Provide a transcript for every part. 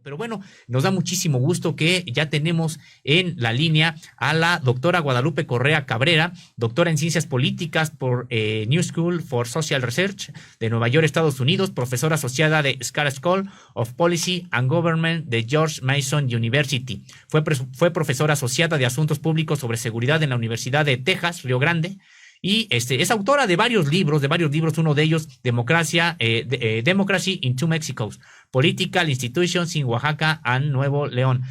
Pero bueno, nos da muchísimo gusto que ya tenemos en la línea a la doctora Guadalupe Correa Cabrera, doctora en Ciencias Políticas por New School for Social Research de Nueva York, Estados Unidos, profesora asociada de Scar School of Policy and Government de George Mason University. Fue profesora asociada de Asuntos Públicos sobre Seguridad en la Universidad de Texas, Río Grande. Y es autora de varios libros, uno de ellos, Democracy in Two Mexicos, Political Institutions in Oaxaca and Nuevo León.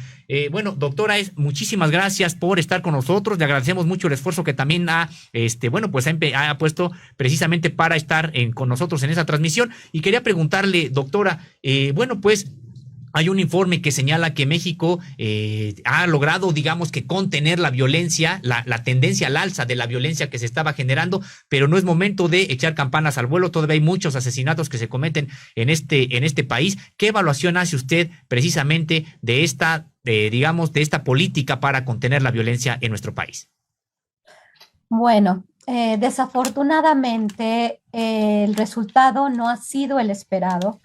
Bueno, doctora, muchísimas gracias por estar con nosotros. Le agradecemos mucho el esfuerzo que también ha puesto precisamente para estar con nosotros en esa transmisión. Y quería preguntarle, doctora, hay un informe que señala que México ha logrado, digamos, que contener la violencia, la tendencia al alza de la violencia que se estaba generando, pero no es momento de echar campanas al vuelo. Todavía hay muchos asesinatos que se cometen en este país. ¿Qué evaluación hace usted precisamente de esta política para contener la violencia en nuestro país? Bueno, desafortunadamente el resultado no ha sido el esperado.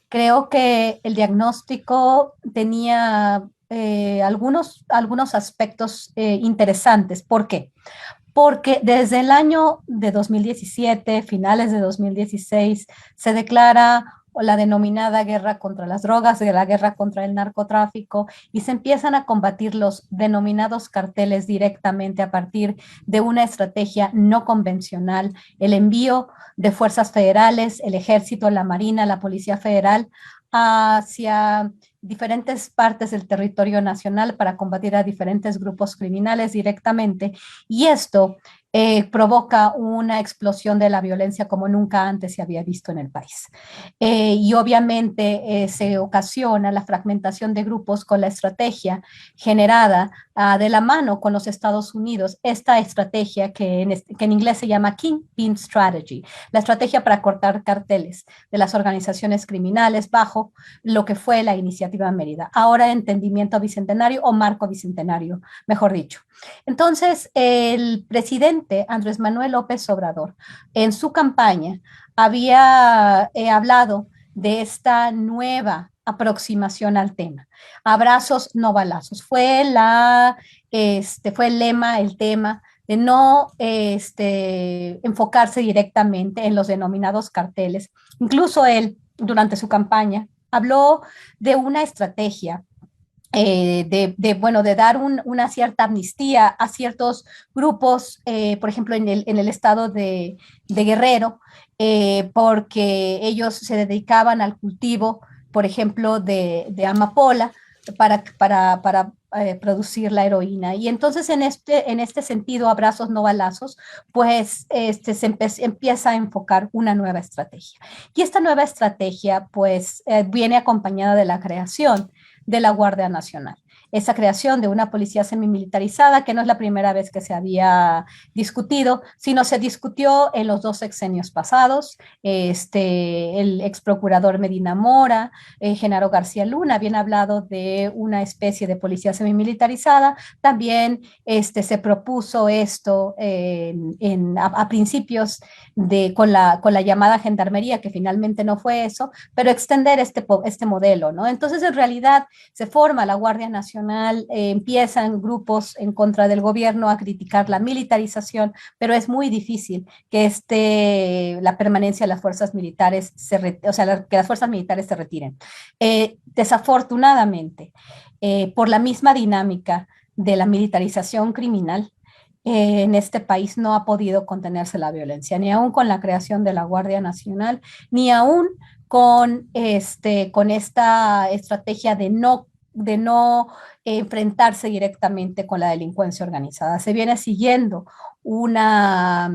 Creo que el diagnóstico tenía algunos aspectos interesantes. ¿Por qué? Porque desde el año de 2017, finales de 2016, se declara la denominada guerra contra las drogas, la guerra contra el narcotráfico, y se empiezan a combatir los denominados carteles directamente a partir de una estrategia no convencional, el envío de fuerzas federales, el ejército, la marina, la policía federal, hacia diferentes partes del territorio nacional para combatir a diferentes grupos criminales directamente, y esto provoca una explosión de la violencia como nunca antes se había visto en el país. Y obviamente se ocasiona la fragmentación de grupos con la estrategia generada de la mano con los Estados Unidos, esta estrategia que en inglés se llama Kingpin Strategy, la estrategia para cortar carteles de las organizaciones criminales bajo lo que fue la Iniciativa Mérida, ahora Entendimiento Bicentenario o Marco Bicentenario, mejor dicho. Entonces, el presidente Andrés Manuel López Obrador, en su campaña, había hablado de esta nueva aproximación al tema. Abrazos, no balazos. Fue el lema, el tema de no enfocarse directamente en los denominados carteles. Incluso él, durante su campaña, habló de una estrategia de dar una cierta amnistía a ciertos grupos, por ejemplo, en el estado de Guerrero, porque ellos se dedicaban al cultivo, por ejemplo, de amapola para producir la heroína. Y entonces en este sentido, abrazos no balazos, pues se empieza a enfocar una nueva estrategia. Y esta nueva estrategia pues viene acompañada de la creación de la Guardia Nacional. Esa creación de una policía semimilitarizada, que no es la primera vez que se había discutido, sino se discutió en los 2 sexenios pasados. El ex procurador Medina Mora, Genaro García Luna, habían hablado de una especie de policía semimilitarizada. También se propuso esto a principios con la llamada gendarmería, que finalmente no fue eso, pero extender este modelo, ¿no? Entonces, en realidad, se forma la Guardia Nacional, empiezan grupos en contra del gobierno a criticar la militarización, pero es muy difícil que la permanencia de las fuerzas militares que las fuerzas militares se retiren. Desafortunadamente, por la misma dinámica de la militarización criminal, en este país no ha podido contenerse la violencia, ni aún con la creación de la Guardia Nacional, ni aún con esta estrategia de no enfrentarse directamente con la delincuencia organizada. Se viene siguiendo una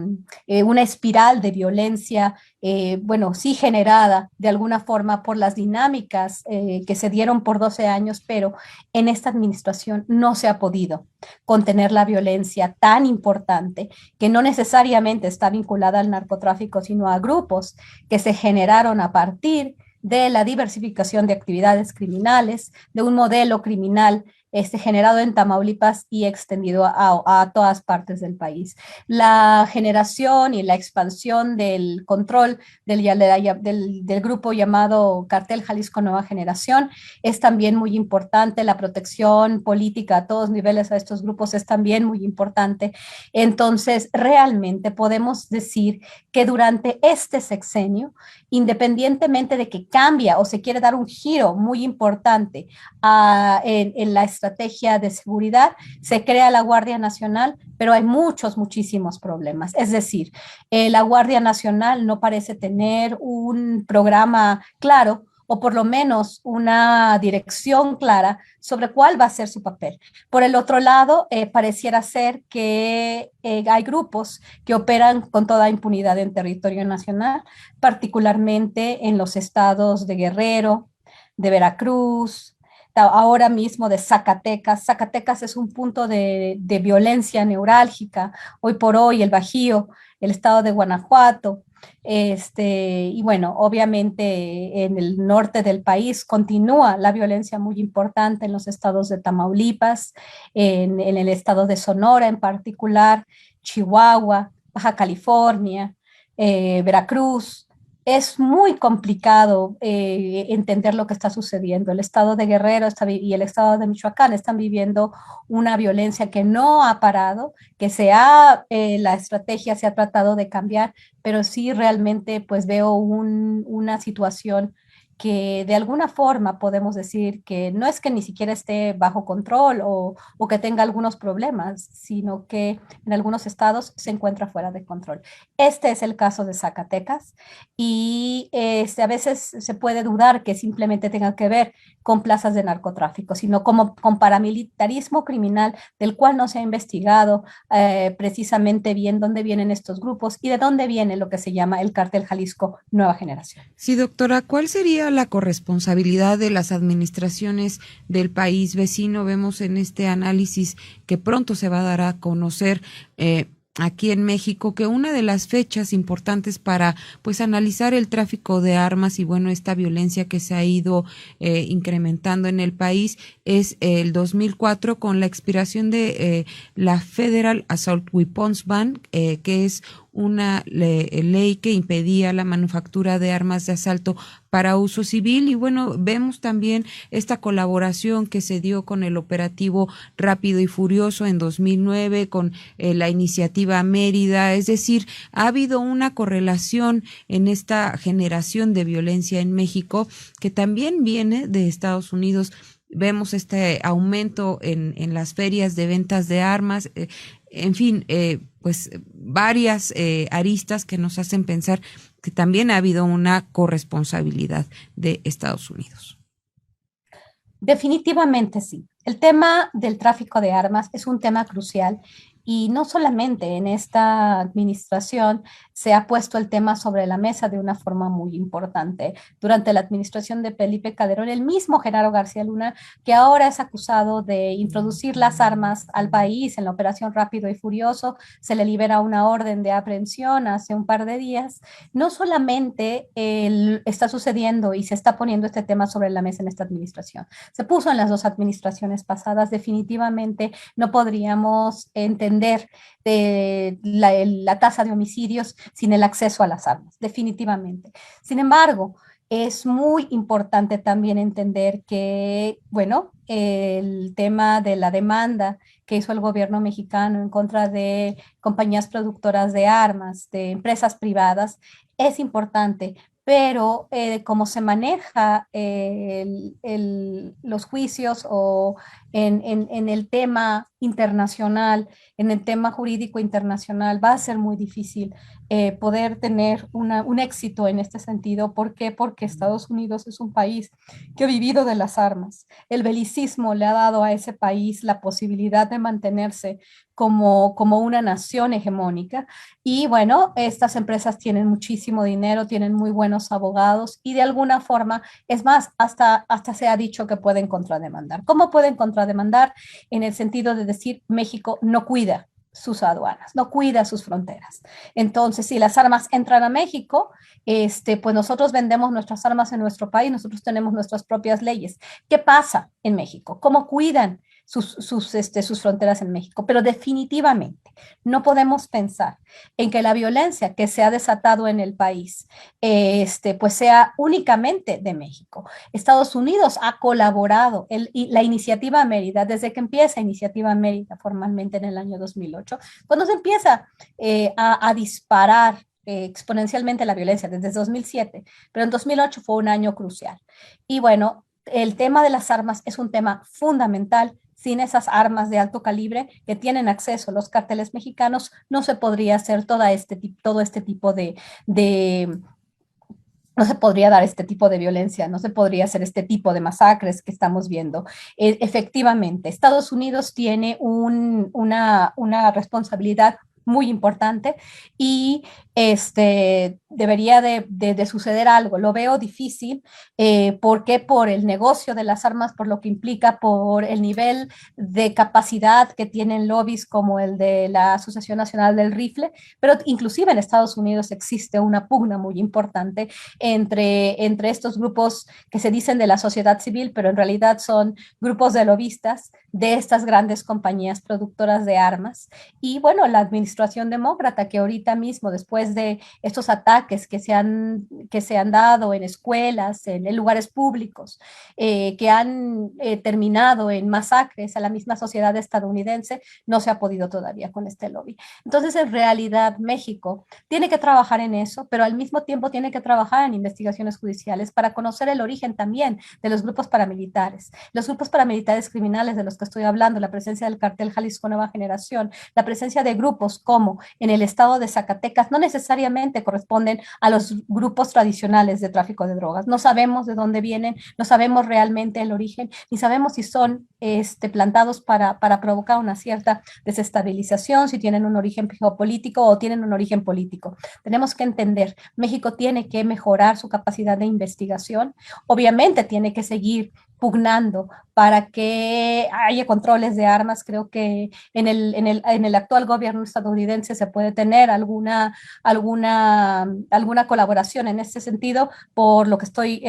espiral de violencia, sí generada de alguna forma por las dinámicas que se dieron por 12 años, pero en esta administración no se ha podido contener la violencia tan importante que no necesariamente está vinculada al narcotráfico, sino a grupos que se generaron a partir de la diversificación de actividades criminales, de un modelo criminal generado en Tamaulipas y extendido a todas partes del país. La generación y la expansión del control del grupo llamado Cartel Jalisco Nueva Generación es también muy importante. La protección política a todos niveles a estos grupos es también muy importante. Entonces, realmente podemos decir que durante este sexenio, independientemente de que cambia o se quiere dar un giro muy importante en la estrategia de seguridad, se crea la Guardia Nacional, pero hay muchísimos problemas. Es decir, la Guardia Nacional no parece tener un programa claro o por lo menos una dirección clara sobre cuál va a ser su papel. Por el otro lado, pareciera ser que hay grupos que operan con toda impunidad en territorio nacional, particularmente en los estados de Guerrero, de Veracruz, ahora mismo de Zacatecas. Zacatecas es un punto de violencia neurálgica, hoy por hoy el Bajío, el estado de Guanajuato, y bueno, obviamente en el norte del país continúa la violencia muy importante en los estados de Tamaulipas, en el estado de Sonora en particular, Chihuahua, Baja California, Veracruz. Es muy complicado entender lo que está sucediendo. El estado de Guerrero y el estado de Michoacán están viviendo una violencia que no ha parado, la estrategia se ha tratado de cambiar, pero sí realmente pues veo una situación que de alguna forma podemos decir que no es que ni siquiera esté bajo control o que tenga algunos problemas, sino que en algunos estados se encuentra fuera de control. Este es el caso de Zacatecas y a veces se puede dudar que simplemente tenga que ver con plazas de narcotráfico, sino como con paramilitarismo criminal del cual no se ha investigado precisamente bien dónde vienen estos grupos y de dónde viene lo que se llama el Cártel Jalisco Nueva Generación. Sí, doctora, ¿cuál sería la corresponsabilidad de las administraciones del país vecino? Vemos en este análisis que pronto se va a dar a conocer aquí en México que una de las fechas importantes para pues analizar el tráfico de armas y bueno esta violencia que se ha ido incrementando en el país es el 2004 con la expiración de la Federal Assault Weapons Ban, que es una ley que impedía la manufactura de armas de asalto para uso civil y bueno, vemos también esta colaboración que se dio con el operativo Rápido y Furioso en 2009 con la iniciativa Mérida, es decir, ha habido una correlación en esta generación de violencia en México que también viene de Estados Unidos. Vemos este aumento en las ferias de ventas de armas, en fin, pues varias aristas que nos hacen pensar que también ha habido una corresponsabilidad de Estados Unidos. Definitivamente sí. El tema del tráfico de armas es un tema crucial y no solamente en esta administración se ha puesto el tema sobre la mesa de una forma muy importante. Durante la administración de Felipe Calderón, el mismo Genaro García Luna, que ahora es acusado de introducir las armas al país en la operación Rápido y Furioso, se le libera una orden de aprehensión hace un par de días. No solamente está sucediendo y se está poniendo este tema sobre la mesa en esta administración, se puso en las dos administraciones pasadas. Definitivamente no podríamos entender la tasa de homicidios sin el acceso a las armas, definitivamente. Sin embargo, es muy importante también entender que, bueno, el tema de la demanda que hizo el gobierno mexicano en contra de compañías productoras de armas, de empresas privadas, es importante, pero cómo se maneja los juicios o en el tema internacional, en el tema jurídico internacional, va a ser muy difícil poder tener un éxito en este sentido. ¿Por qué? Porque Estados Unidos es un país que ha vivido de las armas. El belicismo le ha dado a ese país la posibilidad de mantenerse como una nación hegemónica. Y bueno, estas empresas tienen muchísimo dinero, tienen muy buenos abogados y de alguna forma, es más, hasta se ha dicho que pueden contrademandar. ¿Cómo pueden contrademandar? En el sentido de decir, México no cuida sus aduanas, no cuida sus fronteras. Entonces, si las armas entran a México, pues nosotros vendemos nuestras armas en nuestro país, nosotros tenemos nuestras propias leyes. ¿Qué pasa en México? ¿Cómo cuidan sus fronteras en México. Pero definitivamente no podemos pensar en que la violencia que se ha desatado en el país pues sea únicamente de México. Estados Unidos ha colaborado, la Iniciativa Mérida, desde que empieza Iniciativa Mérida formalmente en el año 2008, cuando se empieza a disparar exponencialmente la violencia desde 2007, pero en 2008 fue un año crucial. Y bueno, el tema de las armas es un tema fundamental. Sin esas armas de alto calibre que tienen acceso los cárteles mexicanos, no se podría hacer todo este tipo no se podría dar este tipo de violencia, no se podría hacer este tipo de masacres que estamos viendo. Efectivamente, Estados Unidos tiene una responsabilidad muy importante y debería de suceder algo. Lo veo difícil porque por el negocio de las armas, por lo que implica, por el nivel de capacidad que tienen lobbies como el de la Asociación Nacional del Rifle, pero inclusive en Estados Unidos existe una pugna muy importante entre estos grupos que se dicen de la sociedad civil, pero en realidad son grupos de lobistas de estas grandes compañías productoras de armas. Y bueno, la administración demócrata que ahorita mismo, después de estos ataques que se han dado en escuelas, en lugares públicos, que han terminado en masacres a la misma sociedad estadounidense, no se ha podido todavía con este lobby. Entonces, en realidad, México tiene que trabajar en eso, pero al mismo tiempo tiene que trabajar en investigaciones judiciales para conocer el origen también de los grupos paramilitares. Los grupos paramilitares criminales de los que estoy hablando, la presencia del cartel Jalisco Nueva Generación, la presencia de grupos como en el estado de Zacatecas, no necesariamente corresponden a los grupos tradicionales de tráfico de drogas. No sabemos de dónde vienen, no sabemos realmente el origen, ni sabemos si son plantados para provocar una cierta desestabilización, si tienen un origen geopolítico o tienen un origen político. Tenemos que entender, México tiene que mejorar su capacidad de investigación, obviamente tiene que seguir pugnando para que haya controles de armas. Creo que en el actual gobierno estadounidense se puede tener alguna colaboración en este sentido por lo que estoy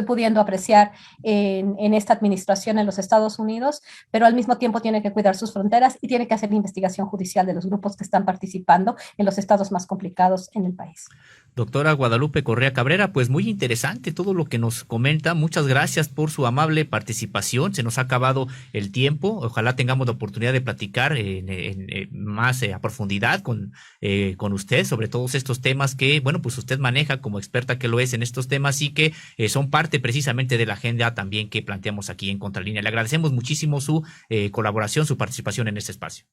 pudiendo apreciar en esta administración en los Estados Unidos, pero al mismo tiempo tiene que cuidar sus fronteras y tiene que hacer la investigación judicial de los grupos que están participando en los estados más complicados en el país. Doctora Guadalupe Correa Cabrera, pues muy interesante todo lo que nos comenta. Muchas gracias por su amable participación. Se nos ha acabado el tiempo. Ojalá tengamos la oportunidad de platicar más a profundidad con usted sobre todos estos temas que, bueno, pues usted maneja como experta que lo es en estos temas y que son parte precisamente de la agenda también que planteamos aquí en Contralínea. Le agradecemos muchísimo su colaboración, su participación en este espacio.